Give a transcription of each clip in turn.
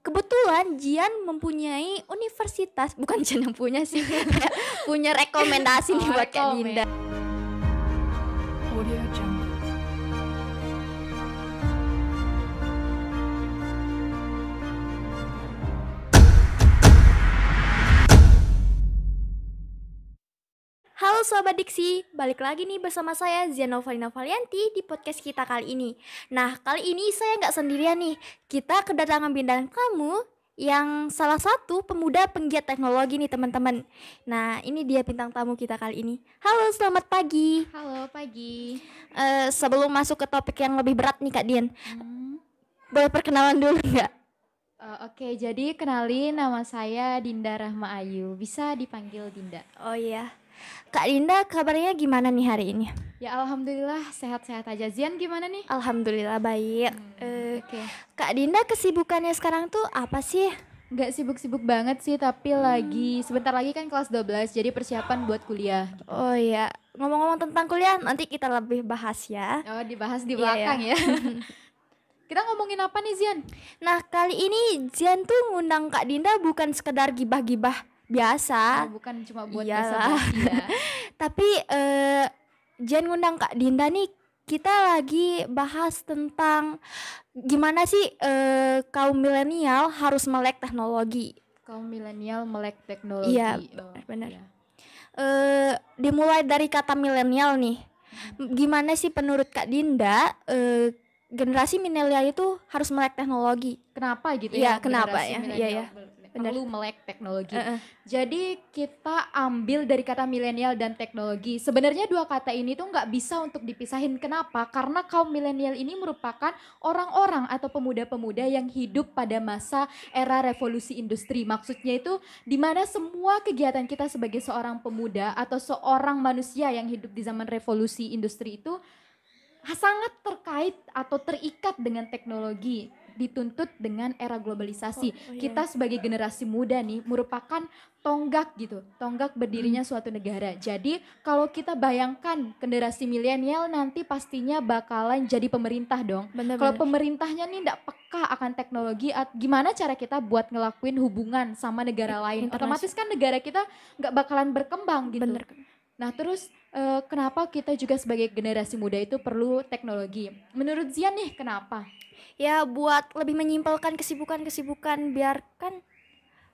kebetulan Jian mempunyai universitas, bukan Jian yang punya sih, punya rekomendasi nih buat Kak Dinda. Audio Jungle. Halo Sobat Diksi, balik lagi nih bersama saya Zianovalina Valianti di podcast kita kali ini. Nah, kali ini saya nggak sendirian nih, kita kedatangan bintang tamu yang salah satu pemuda penggiat teknologi nih teman-teman. Nah, ini dia bintang tamu kita kali ini. Halo, selamat pagi. Halo, pagi. Sebelum masuk ke topik yang lebih berat nih Kak Dian, boleh perkenalan dulu nggak? Oke, jadi kenalin, nama saya Dinda Rahma Ayu. Bisa dipanggil Dinda. Oh iya, Kak Dinda kabarnya gimana nih hari ini? Ya alhamdulillah sehat-sehat aja. Zian gimana nih? Alhamdulillah baik. Oke. Kak Dinda kesibukannya sekarang tuh apa sih? Nggak sibuk-sibuk banget sih, tapi sebentar lagi kan kelas 12, jadi persiapan buat kuliah. Oh iya, ngomong-ngomong tentang kuliah nanti kita lebih bahas ya. Oh, dibahas di Iya, belakang ya. Kita ngomongin apa nih, Zian? Nah, kali ini Jian tuh ngundang Kak Dinda bukan sekedar gibah-gibah biasa, Bukan cuma buat Iyalah. basa-basi ya. tapi Jian ngundang Kak Dinda nih, kita lagi bahas tentang gimana sih kaum milenial harus melek teknologi. Kaum milenial melek teknologi. Iya, Oh, benar. iya. Dimulai dari kata milenial nih. Gimana sih menurut Kak Dinda generasi milenial itu harus melek teknologi? Kenapa gitu Iya, ya? kenapa generasi ya? milenial Iya, iya. perlu melek teknologi. Heeh. Jadi kita ambil dari kata milenial dan teknologi. Sebenarnya dua kata ini tuh nggak bisa untuk dipisahin. Kenapa? Karena kaum milenial ini merupakan orang-orang atau pemuda-pemuda yang hidup pada masa era revolusi industri. Maksudnya itu di mana semua kegiatan kita sebagai seorang pemuda atau seorang manusia yang hidup di zaman revolusi industri itu sangat terkait atau terikat dengan teknologi, dituntut dengan era globalisasi. Oh, iya. Kita sebagai generasi muda nih merupakan tonggak gitu, tonggak berdirinya suatu negara. Jadi kalau kita bayangkan generasi milenial nanti pastinya bakalan jadi pemerintah dong. Bener-bener. Kalau pemerintahnya nih nggak peka akan teknologi, gimana cara kita buat ngelakuin hubungan sama negara lain? Otomatis kan negara kita nggak bakalan berkembang gitu. Bener. Nah terus kenapa kita juga sebagai generasi muda itu perlu teknologi? Menurut Zian nih kenapa? Ya buat lebih menyimpulkan kesibukan-kesibukan biar kan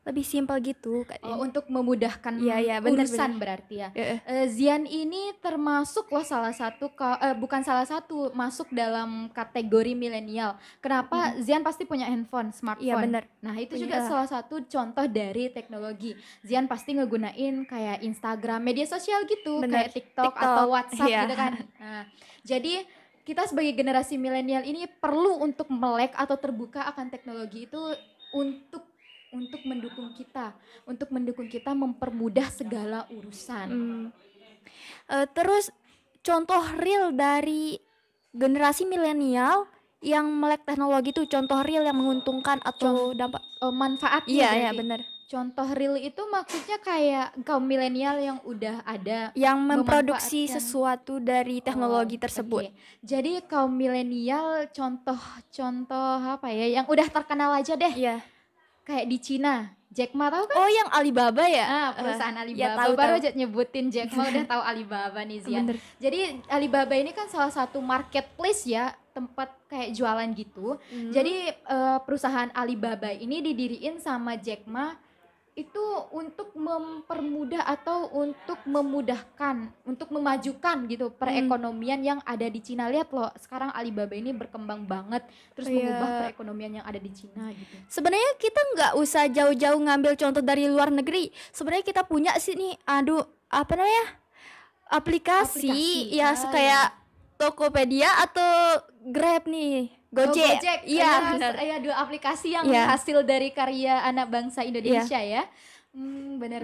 lebih simpel gitu Kak Din. Untuk memudahkan Iya, bener, urusan berarti ya. Heeh. Zian ini termasuk loh salah satu, bukan salah satu, masuk dalam kategori milenial. Kenapa? Zian pasti punya handphone, smartphone. Iya, bener. Nah itu Punya juga lah. salah satu contoh dari teknologi. Zian pasti ngegunain kayak Instagram, media sosial gitu, Bener. kayak TikTok TikTok, atau WhatsApp iya. gitu kan. Nah, jadi kita sebagai generasi milenial ini perlu untuk melek atau terbuka akan teknologi itu untuk mendukung kita mempermudah segala urusan. Terus contoh real dari generasi milenial yang melek teknologi itu, contoh real yang menguntungkan atau dampak. Manfaatnya Iya, berarti. iya benar. Contoh real itu maksudnya kayak kaum milenial yang udah ada Yang memproduksi memanfaatkan- sesuatu dari teknologi Oh, tersebut. oke. Jadi kaum milenial contoh apa ya yang udah terkenal aja deh. Iya. Kayak di Cina, Jack Ma tahu kan? Oh, yang Alibaba ya? Perusahaan Ya, Alibaba. tahu, Baru tahu. aja nyebutin Jack Ma udah tahu Alibaba nih Zian. Bener. Jadi Alibaba ini kan salah satu marketplace ya, tempat kayak jualan gitu. Jadi perusahaan Alibaba ini didiriin sama Jack Ma itu untuk mempermudah atau untuk memudahkan, untuk memajukan gitu perekonomian yang ada di Cina. Lihat loh, sekarang Alibaba ini berkembang banget, terus Iya. mengubah perekonomian yang ada di Cina gitu. Sebenarnya kita nggak usah jauh-jauh ngambil contoh dari luar negeri. Sebenarnya kita punya sih nih, apa namanya? Aplikasi ya, kayak Tokopedia atau Grab nih, Gojek. Iya, benar. Iya, dua aplikasi yang Iya. hasil dari karya anak bangsa Indonesia ya. Benar.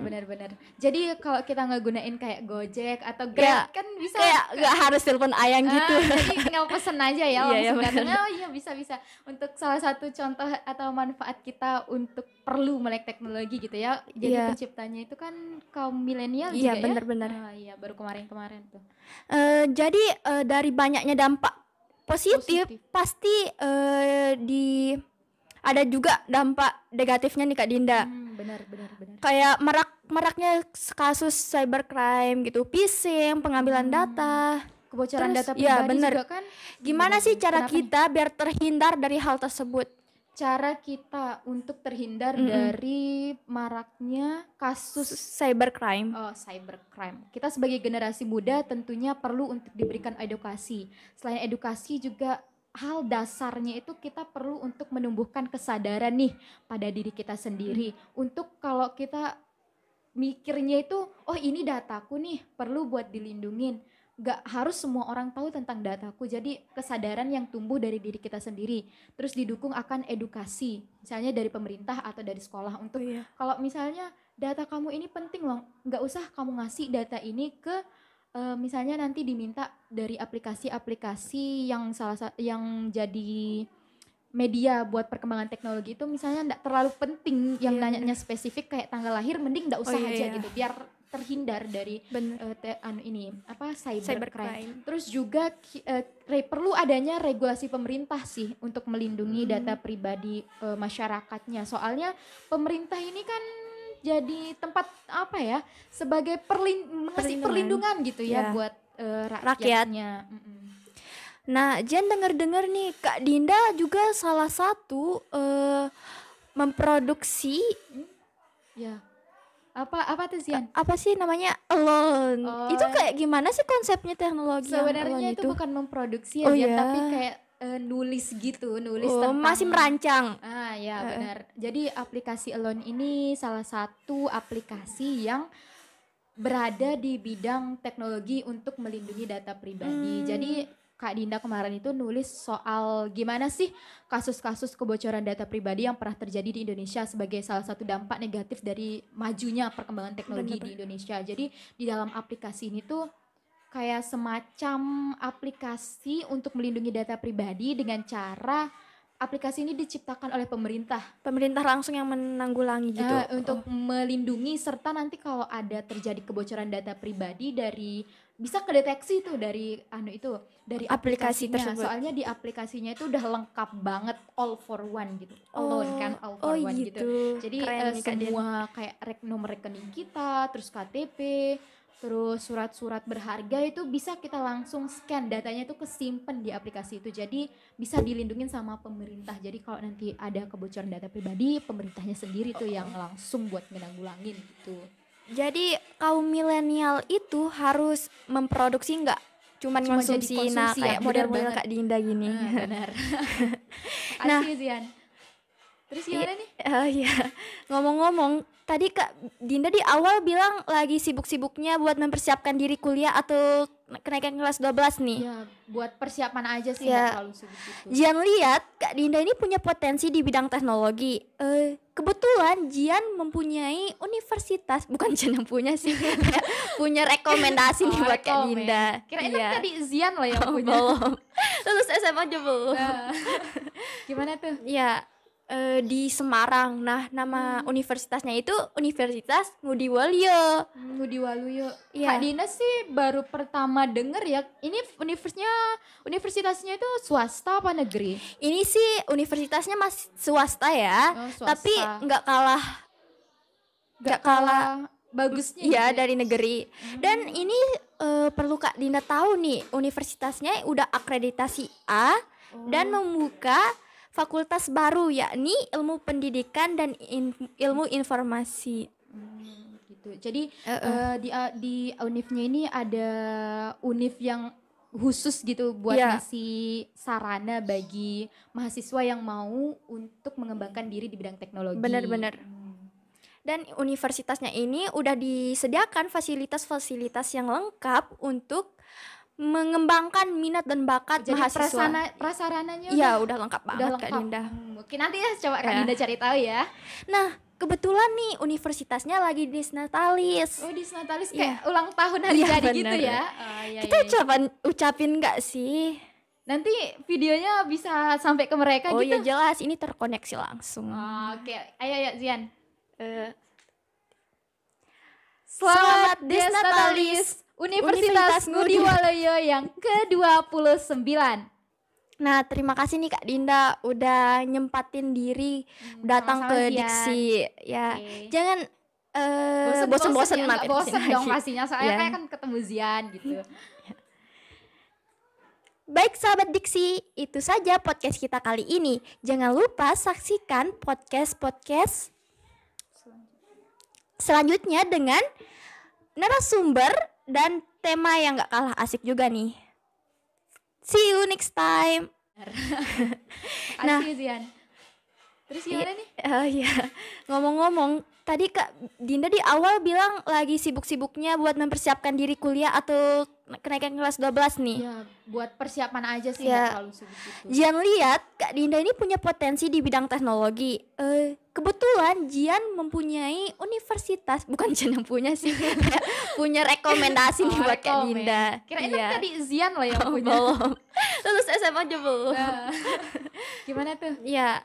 Jadi kalau kita ngegunain kayak Gojek atau Grab kan bisa Kayak nggak harus telepon ayang gitu. Jadi tinggal pesen aja ya Iya, langsung iya, datang. Oh iya bisa. Untuk salah satu contoh atau manfaat kita untuk perlu melek teknologi gitu ya. Jadi Iya. penciptanya itu kan kaum milenial Iya, juga benar-benar. ya. Iya, baru kemarin tuh. Jadi dari banyaknya dampak positif. Positif. Pasti ada juga dampak negatifnya nih Kak Dinda. Benar. Kayak maraknya kasus cybercrime gitu, phishing, pengambilan data. Kebocoran Terus, data ya, pribadi bener. juga kan. Gimana sih cara Kenapa nih? kita biar terhindar dari hal tersebut? Cara kita untuk terhindar dari maraknya kasus Cybercrime. cybercrime. Kita sebagai generasi muda tentunya perlu untuk diberikan edukasi. Selain edukasi juga hal dasarnya itu kita perlu untuk menumbuhkan kesadaran nih pada diri kita sendiri. Untuk kalau kita mikirnya itu, oh ini dataku nih perlu buat dilindungin. Gak harus semua orang tahu tentang dataku. Jadi kesadaran yang tumbuh dari diri kita sendiri. Terus didukung akan edukasi. Misalnya dari pemerintah atau dari sekolah untuk kalau misalnya data kamu ini penting loh. Gak usah kamu ngasih data ini ke misalnya nanti diminta dari aplikasi-aplikasi yang jadi media buat perkembangan teknologi itu misalnya enggak terlalu penting yang nanyanya spesifik kayak tanggal lahir, mending enggak usah aja gitu biar terhindar dari cybercrime. Terus juga perlu adanya regulasi pemerintah sih untuk melindungi data pribadi masyarakatnya. Soalnya pemerintah ini kan jadi tempat apa ya sebagai mengasih perlindungan gitu ya buat rakyatnya. Nah, Jen dengar-dengar nih Kak Dinda juga salah satu memproduksi apa tuh Zian? Apa sih namanya Alone? Itu kayak gimana sih konsepnya teknologi sebenarnya itu bukan memproduksi ya, tapi kayak nulis tentang masih merancang. Benar. Jadi aplikasi Alone ini salah satu aplikasi yang berada di bidang teknologi untuk melindungi data pribadi. Jadi Kak Dinda kemarin itu nulis soal gimana sih kasus-kasus kebocoran data pribadi yang pernah terjadi di Indonesia sebagai salah satu dampak negatif dari majunya perkembangan teknologi di Indonesia. Jadi di dalam aplikasi ini tuh kayak semacam aplikasi untuk melindungi data pribadi dengan cara aplikasi ini diciptakan oleh pemerintah. Pemerintah langsung yang menanggulangi gitu. Untuk melindungi serta nanti kalau ada terjadi kebocoran data pribadi bisa kedeteksi tuh dari dari aplikasi tersebut. Soalnya di aplikasinya itu udah lengkap banget all for one gitu. Alone kan all for one gitu. Jadi semua kayak nomor rekening kita, terus KTP, terus surat-surat berharga itu bisa kita langsung scan, datanya itu kesimpan di aplikasi itu. Jadi bisa dilindungin sama pemerintah. Jadi kalau nanti ada kebocoran data pribadi, pemerintahnya sendiri tuh yang langsung buat ngedanggulangin gitu. Jadi kaum milenial itu harus memproduksi nggak cuman konsumsi kayak model-model Kak Dinda gini. Benar. Asli Zian. Terus gimana nih? Ngomong-ngomong, tadi Kak Dinda di awal bilang lagi sibuk-sibuknya buat mempersiapkan diri kuliah atau kenaikan kelas 12 nih. Ya, buat persiapan aja sih, nggak terlalu sibuk gitu. Jian lihat Kak Dinda ini punya potensi di bidang teknologi. Kebetulan Jian mempunyai universitas, bukan Jian yang punya sih, punya rekomendasi nih buat Kak Dinda. Kirain tadi Zian loh yang punya. Belum. Lulus SMA aja belum. Gimana tuh? Ya. Di Semarang. Nah, nama universitasnya itu Universitas Ngudi Waluyo. Ngudi Waluyo. Kak Dina sih baru pertama denger ya. Ini universitasnya itu swasta apa negeri? Ini sih universitasnya masih swasta ya. Swasta. Tapi nggak kalah bagusnya. Iya, dari negeri. Dan ini perlu Kak Dina tahu nih, universitasnya udah akreditasi A dan membuka fakultas baru yakni ilmu pendidikan dan ilmu informasi. Gitu. Jadi di univnya ini ada univ yang khusus gitu buat ngasih sarana bagi mahasiswa yang mau untuk mengembangkan diri di bidang teknologi. Benar-benar. Dan universitasnya ini udah disediakan fasilitas-fasilitas yang lengkap untuk mengembangkan minat dan bakat mahasiswa. Prasarananya udah lengkap banget Kak Dinda. Mungkin nanti coba Kak Dinda cari tahu ya. Nah, kebetulan nih universitasnya lagi disnatalis. Disnatalis kayak ulang tahun hari jadi gitu ya. Kita ucapin nggak sih? Nanti videonya bisa sampai ke mereka gitu. Oh iya jelas, ini terkoneksi langsung. Oke, ayo Zian. Selamat Desnatalis Universitas Ngudi Waluyo yang ke-29. Nah, terima kasih nih Kak Dinda udah nyempatin diri datang Sama-sama ke Zian. Diksi. Ya, Oke. jangan bosen-bosen Ya, nggak mampir bosen kesini dong lagi. pastinya, soalnya Ya. kayak kan ketemu Zian gitu. Baik sahabat Diksi, itu saja podcast kita kali ini. Jangan lupa saksikan podcast-podcast selanjutnya dengan narasumber dan tema yang gak kalah asik juga nih. See you next time. Nah. Asik Zian. Terus gimana nih? Iya, ngomong-ngomong, tadi Kak Dinda di awal bilang lagi sibuk-sibuknya buat mempersiapkan diri kuliah atau kenaikan kelas 12 nih. Ya, buat persiapan aja sih, Ya. nggak terlalu sibuk gitu. Jian lihat Kak Dinda ini punya potensi di bidang teknologi. Kebetulan Jian mempunyai universitas, bukan Jian yang punya sih, punya rekomendasi nih buat Kak rekomen. Dinda. Kirain Iya. kan tadi Zian loh yang punya. Belum. Lulus SMA aja belum. Nah, gimana tuh? Ya,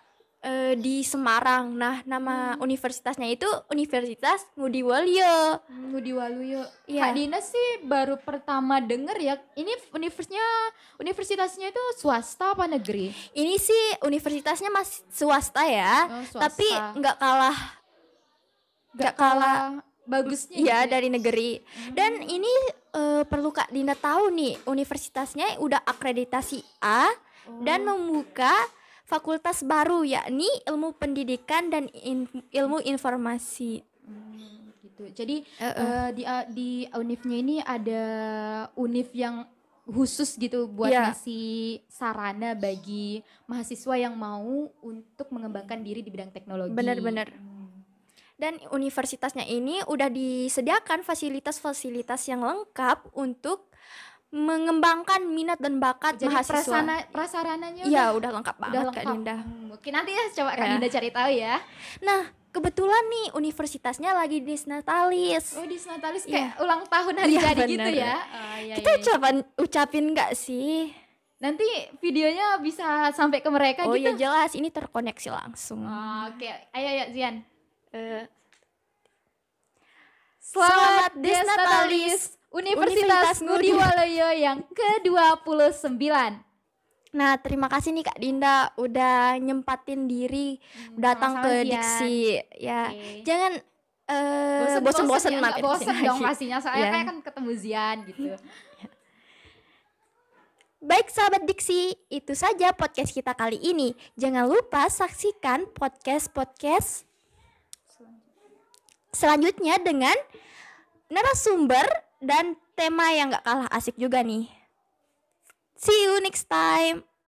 di Semarang. Nah, nama universitasnya itu Universitas Ngudi Waluyo. Ngudi Waluyo. Iya. Kak Dina sih baru pertama denger ya. Ini universitasnya itu swasta apa negeri? Ini sih universitasnya masih swasta ya, Oh, swasta. tapi nggak kalah Gak kalah bagusnya ya gitu. dari negeri. Dan ini perlu Kak Dinda tahu nih, universitasnya udah akreditasi A dan membuka fakultas baru yakni ilmu pendidikan dan ilmu informasi. Gitu. Jadi di univnya ini ada univ yang khusus gitu buat Iya. ngasih sarana bagi mahasiswa yang mau untuk mengembangkan diri di bidang teknologi. Benar-benar. Dan universitasnya ini udah disediakan fasilitas-fasilitas yang lengkap untuk mengembangkan minat dan bakat Jadi mahasiswa. prasarananya Iya, udah lengkap udah banget Kak lengkap. Dinda. Oke, nanti ya coba Kak Ya. Dinda cari tahu ya. Nah, kebetulan nih universitasnya lagi disnatalis. Oh, di Natalis Iya. kayak ulang tahun hari Iya, jadi gitu benar. ya. Oh, iya, Kita iya, iya. ucapin nggak sih? Nanti videonya bisa sampai ke mereka Oh gitu. ya jelas, ini terkoneksi langsung. Oke, ayo ya Zian. Eh, Selamat Selamat Desnatalis, Universitas Ngudi Waluyo yang ke-29. Nah, terima kasih nih Kak Dinda udah nyempatin diri datang sama-sama, ke Zian. Diksi. Ya, Oke. jangan bosen-bosen ya, mampir nggak bosen kesini dong lagi. pastinya, soalnya Ya. kayak kan ketemu Zian gitu. Baik sahabat Diksi, itu saja podcast kita kali ini. Jangan lupa saksikan podcast-podcast selanjutnya dengan narasumber dan tema yang gak kalah asik juga nih. See you next time.